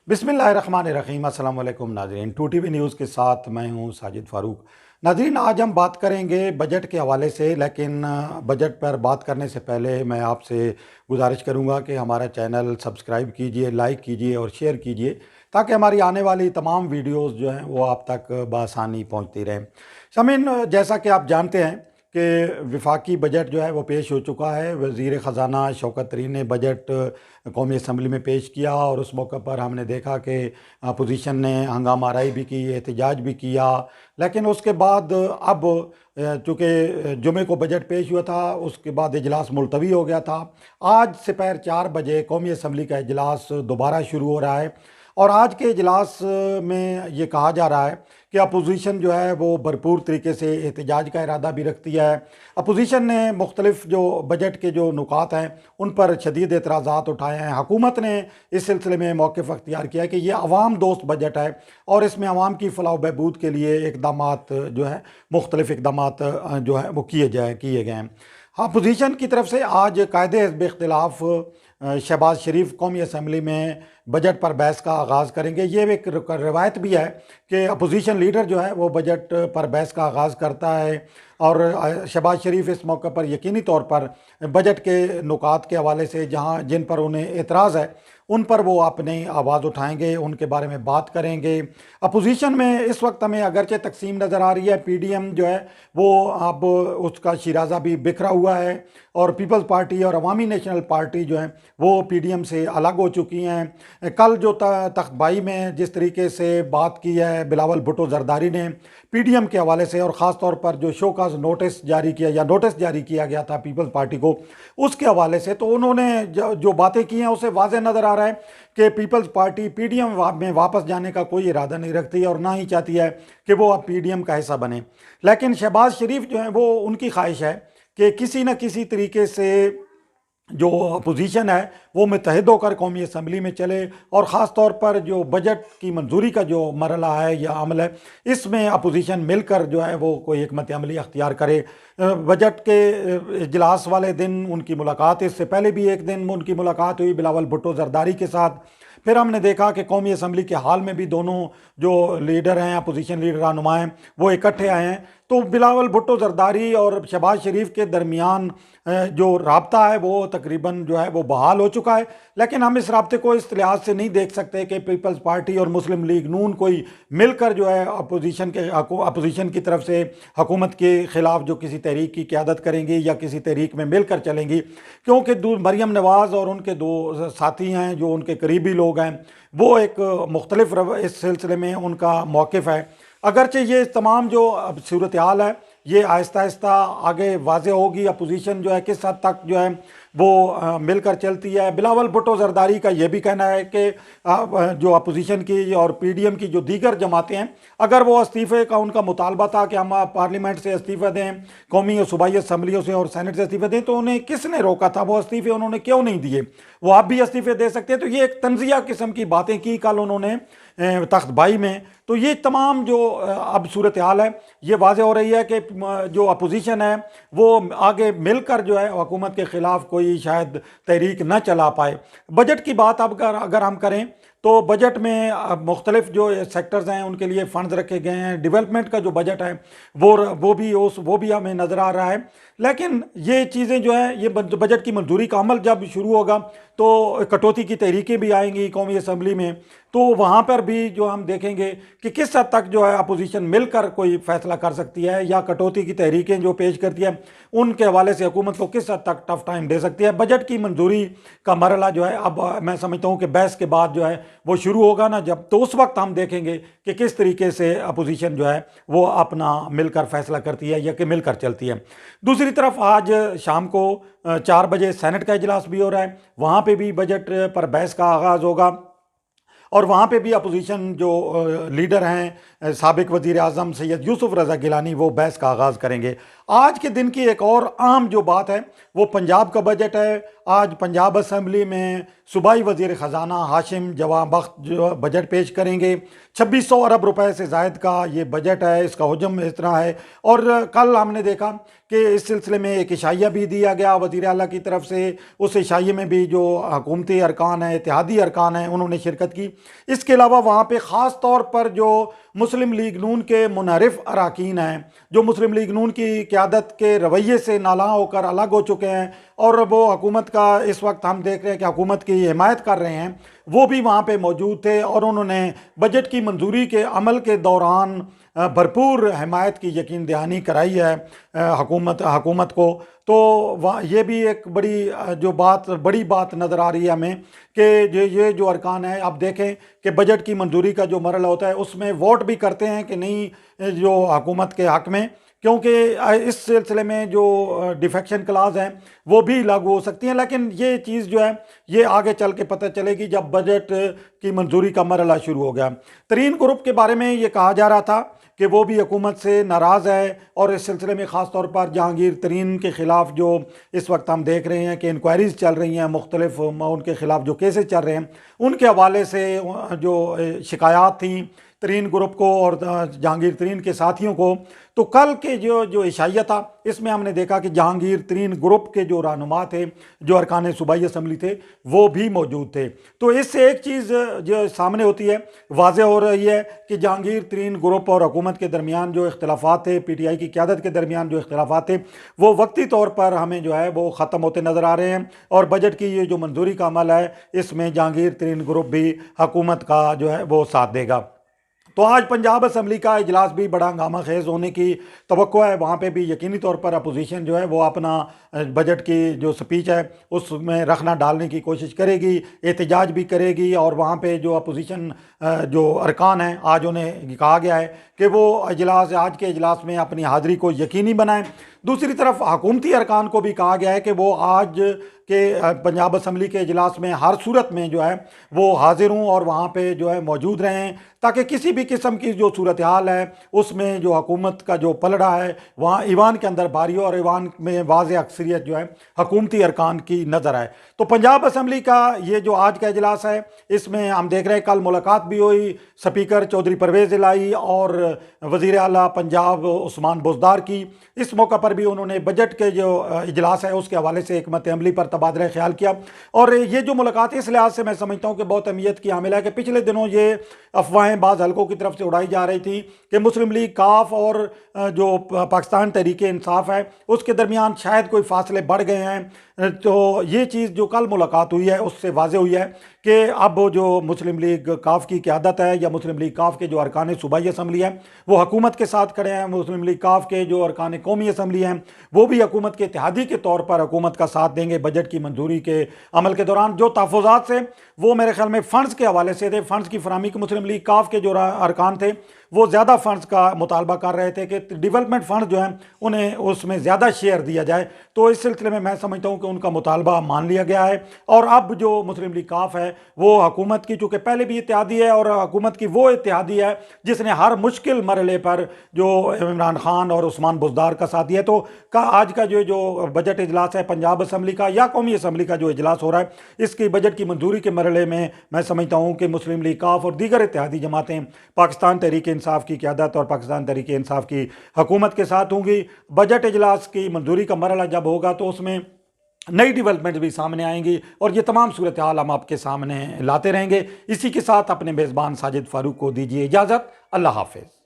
बिस्मिल्लाहिर्रहमानिर्रहीम। अस्सलाम वालेकुम नाज़रीन, 2TV न्यूज़ के साथ मैं हूं साजिद फ़ारूक। नाज़रीन, आज हम बात करेंगे बजट के हवाले से, लेकिन बजट पर बात करने से पहले मैं आपसे गुजारिश करूंगा कि हमारा चैनल सब्सक्राइब कीजिए, लाइक कीजिए और शेयर कीजिए, ताकि हमारी आने वाली तमाम वीडियोस जो हैं वो आप तक बआसानी पहुंचती रहें। शमीन, जैसा कि आप जानते हैं कि विफाकी बजट जो है वो पेश हो चुका है। वज़ीर ख़जाना शौकत तरीन ने बजट कौमी असम्बली में पेश किया और उस मौके पर हमने देखा कि अपोजिशन ने हंगामा आराई भी की, एहतजाज भी किया। लेकिन उसके बाद अब चूँकि जुमे को बजट पेश हुआ था, उसके बाद इजलास मुलतवी हो गया था। आज दोपहर 4 बजे कौमी असम्बली का इजलास दोबारा शुरू हो रहा है और आज के इजलास में ये कहा जा रहा है कि अपोजिशन जो है वो भरपूर तरीके से एहतजाज का इरादा भी रखती है। अपोजिशन ने मुख्तलिफ जो बजट के जो नुकात हैं उन पर शदीद एतराज़ात उठाए हैं। हुकूमत ने इस सिलसिले में मौक़िफ़ अख्तियार किया है कि ये अवाम दोस्त बजट है और इसमें अवाम की फलाह बहबूद के लिए इक़दामात जो है मुख्तलिफ इक़दामात जो है वो किए गए हैं। हाँ, अपोजिशन की तरफ से आज कायदे हिज़्ब इख्तिलाफ शहबाज शरीफ कौमी असम्बली में बजट पर बहस का आगाज़ करेंगे। ये एक रवायत भी है कि अपोजिशन लीडर जो है वो बजट पर बहस का आगाज़ करता है और शहबाज शरीफ इस मौके पर यकीनी तौर पर बजट के नुकात के हवाले से जिन पर उन्हें एतराज़ है उन पर वो अपनी आवाज़ उठाएंगे, उनके बारे में बात करेंगे। अपोजिशन में इस वक्त हमें अगरचे तकसीम नज़र आ रही है। PDM जो है वो अब उसका शिराजा भी बिखरा हुआ है और पीपल्स पार्टी और अवामी नेशनल पार्टी जो है वो PDM से अलग हो चुकी हैं। कल जो तख्तबाई में जिस तरीके से बात की है बिलावल भुट्टो जरदारी ने PDM के हवाले से, और ख़ास तौर पर जो शोकाज नोटिस जारी किया गया था पीपल्स पार्टी को, उसके हवाले से, तो उन्होंने जो बातें की हैं उससे वाज़ेह नज़र आ रहा है कि पीपल्स पार्टी PDM में वापस जाने का कोई इरादा नहीं रखती और ना ही चाहती है कि वो अब PDM का हिस्सा बने। लेकिन शहबाज शरीफ जो है वो, उनकी ख्वाहिश है कि किसी न किसी तरीके से जो अपोजिशन है वो मुत्तहिद होकर कौमी असम्बली में चले और ख़ास तौर पर जो बजट की मंजूरी का जो मरला है या अमल है, इसमें अपोजिशन मिलकर जो है वो कोई हिकमत अमली अख्तियार करे। बजट के इजलास वाले दिन उनकी मुलाकात, इससे पहले भी एक दिन उनकी मुलाकात हुई बिलावल भुट्टो जरदारी के साथ। फिर हमने देखा कि कौमी असम्बली के हाल में भी दोनों जो लीडर हैं, अपोजिशन लीडर रहनुमा हैं, वो इकट्ठे आए हैं। तो बिलावल भुट्टो जरदारी और शहबाज शरीफ के दरमियान जो राब्ता है वो तकरीबन जो है वो बहाल हो चुका है। लेकिन हम इस राब्ते को इस लिहाज से नहीं देख सकते कि पीपल्स पार्टी और मुस्लिम लीग नून कोई मिलकर जो है अपोजिशन की तरफ से हुकूमत के ख़िलाफ़ जो किसी तहरीक की क़यादत करेंगी या किसी तहरीक में मिलकर चलेंगी, क्योंकि मरीम नवाज़ और उनके दो साथी हैं जो उनके करीबी लोग हैं, वो एक मुख्तलिफ इस सिलसिले में उनका मौक़िफ़ है। अगरचे ये तमाम जो अब सूरत हाल है ये आहिस्ता आहिस्ता आगे वाज़े होगी। अपोजिशन जो है किस हद तक जो है वो मिलकर चलती है। बिलावल भुट्टो जरदारी का ये भी कहना है कि जो अपोजिशन की और PDM की जो दीगर जमातें हैं, अगर वो इस्तीफ़े का उनका मुतालबा था कि हम पार्लियामेंट से इस्तीफ़ा दें, कौमी और सूबाई असम्बलियों से और सेनेट से इस्तीफ़े दें, तो उन्हें किसने रोका था? वो इस्तीफ़े उन्होंने क्यों नहीं दिए? वो आप भी इस्तीफ़े दे सकते हैं। तो ये एक तंज़िया किस्म की बातें की कल उन्होंने तख्तबाई में। तो ये तमाम जो अब सूरत हाल है ये वाज़े हो रही है कि जो अपोजिशन है वो आगे मिलकर जो है हुकूमत के ख़िलाफ़ कोई शायद तहरीक न चला पाए। बजट की बात अब अगर हम करें तो बजट में मुख्तलिफ जो सेक्टर्स हैं उनके लिए फ़ंड्स रखे गए हैं। डेवलपमेंट का जो बजट है वो भी हमें नज़र आ रहा है। लेकिन ये चीज़ें जो है, ये बजट की मंजूरी का अमल जब शुरू होगा तो कटौती की तहरीकें भी आएंगी कौमी असम्बली में, तो वहाँ पर भी जो हम देखेंगे कि किस हद तक जो है अपोजिशन मिलकर कोई फ़ैसला कर सकती है या कटौती की तहरीकें जो पेश करती है उनके हवाले से हुकूमत को किस हद तक टफ टाइम दे सकती है। बजट की मंजूरी का मरला जो है अब मैं समझता हूँ कि बहस के बाद जो है वो शुरू होगा ना जब, तो उस वक्त हम देखेंगे कि किस तरीके से अपोजिशन जो है वो अपना मिलकर फ़ैसला करती है या कि मिलकर चलती है। दूसरी तरफ आज शाम को 4 बजे सेनेट का इजलास भी हो रहा है, वहाँ पे भी बजट पर बहस का आगाज़ होगा और वहाँ पे भी अपोजिशन जो लीडर हैं साबिक वज़ीर आज़म सैयद यूसुफ रज़ा गिलानी वो बहस का आगाज़ करेंगे। आज के दिन की एक और अहम जो बात है वो पंजाब का बजट है। आज पंजाब असम्बली में सूबाई वज़ीर ख़जाना हाशिम जवां बख्त जो बजट पेश करेंगे। 2600 अरब रुपए से ज़ायद का ये बजट है, इसका हजम इस तरह है। और कल हमने देखा कि इस सिलसिले में एक इशाइया भी दिया गया वज़ीर आला की तरफ से। उस इशाइये में भी जो हुकूमती अरकान हैं, इत्तेहादी अरकान हैं, उन्होंने शिरकत की। इसके अलावा वहाँ पे ख़ास तौर पर जो मुस्लिम लीग नून के मुनहरिफ अरकान हैं, जो मुस्लिम लीग नून की क़यादत के रवैये से नाला होकर अलग हो चुके हैं और वो हुकूमत का इस वक्त हम देख रहे हैं कि हुकूमत की हिमायत कर रहे हैं, वो भी वहाँ पे मौजूद थे। और उन्होंने बजट की मंजूरी के अमल के दौरान भरपूर हिमायत की यकीन दहानी कराई है हुकूमत को। तो वह ये भी एक बड़ी बात नज़र आ रही है हमें कि ये जो अरकान है, आप देखें कि बजट की मंजूरी का जो मरहला होता है उसमें वोट भी करते हैं कि नहीं जो हुकूमत के हक़ में, क्योंकि इस सिलसिले में जो डिफेक्शन क्लाज हैं वो भी लागू हो सकती हैं। लेकिन ये चीज़ जो है ये आगे चल के पता चलेगी जब बजट की मंजूरी का मरहला शुरू हो गया। तरीन ग्रुप के बारे में ये कहा जा रहा था कि वो भी हुकूमत से नाराज़ है और इस सिलसिले में ख़ास तौर पर जहांगीर तरीन के ख़िलाफ़ जो इस वक्त हम देख रहे हैं कि इंक्वायरीज़ चल रही हैं, मुख्तलिफ उनके ख़िलाफ़ जो केसेस चल रहे हैं, उनके हवाले से जो शिकायत थी तरीन ग्रुप को और जहांगीर तरीन के साथियों को। तो कल के जो इशाइया था इसमें हमने देखा कि जहांगीर तरीन ग्रुप के जो रहनुमा थे, जो अरकान सूबाई असम्बली थे, वो भी मौजूद थे। तो इससे एक चीज़ जो सामने होती है, वाज़े हो रही है कि जहांगीर तरीन ग्रुप और हुकूमत के दरमियान जो इख्तलाफात थे, PTI की क़यादत के दरमियान जो इख्तलाफात थे, वो वक्ती तौर पर हमें जो है वो ख़त्म होते नज़र आ रहे हैं। और बजट की ये जो मंजूरी का अमल है इसमें जहांगीर तरीन ग्रुप भी हुकूमत का जो है वो साथ देगा। तो आज पंजाब असम्बली का इजलास भी बड़ा हंगामा खेज़ होने की तवक्को है। वहाँ पे भी यकीनी तौर पर अपोजिशन जो है वो अपना बजट की जो स्पीच है उसमें रखना डालने की कोशिश करेगी, एहतजाज भी करेगी। और वहाँ पे जो अपोजिशन जो अरकान हैं, आज उन्हें कहा गया है कि वो आज के इजलास में अपनी हाज़िरी को यकीनी बनाएं। दूसरी तरफ हुकूमती अरकान को भी कहा गया है कि वो आज के पंजाब असम्बली के इजलास में हर सूरत में जो है वो हाजिर हों और वहाँ पे जो है मौजूद रहें, ताकि किसी भी किस्म की जो सूरत हाल है उसमें जो हुकूमत का जो पलड़ा है वहाँ ईवान के अंदर बारी हो और ईवान में वाज़ेह अक्सरियत जो है हुकूमती अरकान की नज़र आए। तो पंजाब असम्बली का ये जो आज का इजलास है इसमें हम देख रहे हैं कल मुलाकात भी हुई स्पीकर चौधरी परवेज़ इलाही और वज़ीर आला पंजाब उस्मान बुज़दार की। इस मौका पर भी उन्होंने बजट के जो इजलास है उसके हवाले से हिकमत अमली पर तबादला ख्याल किया। और ये जो मुलाकात इस लिहाज से मैं समझता हूँ कि बहुत अहमियत की हामिल है कि पिछले दिनों ये अफवाहें बाज़ हलकों की तरफ से उड़ाई जा रही थी कि मुस्लिम लीग काफ और जो पाकिस्तान तहरीक इंसाफ है उसके दरमियान शायद कोई फासले बढ़ गए हैं। तो ये चीज़ जो कल मुलाकात हुई है उससे वाज़े हुई है कि अब जो मुस्लिम लीग काफ की क़यादत है या मुस्लिम लीग काफ के जो अरकान सूबाई असम्बली है वो हुकूमत के साथ खड़े हैं। मुस्लिम लीग काफ के जो अरकान कौमी असम्बली हैं वो भी हुकूमत के इत्तेहादी के तौर पर हुकूमत का साथ देंगे बजट की मंजूरी के अमल के दौरान। जो तहफ़्फ़ुज़ात से वो मेरे ख्याल में फ़ंड्स के हवाले से थे, फ़ंड्स की फराहमी की मुस्लिम लीग काफ के जो अरकान थे वो ज़्यादा फ़ंड्स का मुतालबा कर रहे थे कि डेवलपमेंट फ़ंड जो हैं उन्हें उसमें ज़्यादा शेयर दिया जाए। तो इस सिलसिले में मैं समझता हूँ कि उनका मुतालबा मान लिया गया है। और अब जो मुस्लिम लीग काफ है वो हुकूमत की, चूँकि पहले भी इत्तेहादी है और हुकूमत की वो इत्तेहादी है जिसने हर मुश्किल मरहले पर जो इमरान खान और उस्मान बुज़दार का साथ दिया। तो आज का जो बजट इजलास है पंजाब असम्बली का या कौमी असम्बली का जो इजलास हो रहा है इसकी बजट की मंजूरी के मरहले में मैं समझता हूँ कि मुस्लिम लीग काफ और दीगर इत्तेहादी जमातें पाकिस्तान तहरीक इंसाफ की क़यादत और पाकिस्तान तहरीक इंसाफ की हुकूमत के साथ होंगी। बजट इजलास की मंजूरी का मरहला जब होगा तो उसमें नई डेवलपमेंट भी सामने आएंगी और ये तमाम सूरत हाल हम आपके सामने लाते रहेंगे। इसी के साथ अपने मेज़बान साजिद फ़ारूक को दीजिए इजाज़त। अल्लाह हाफ़िज़।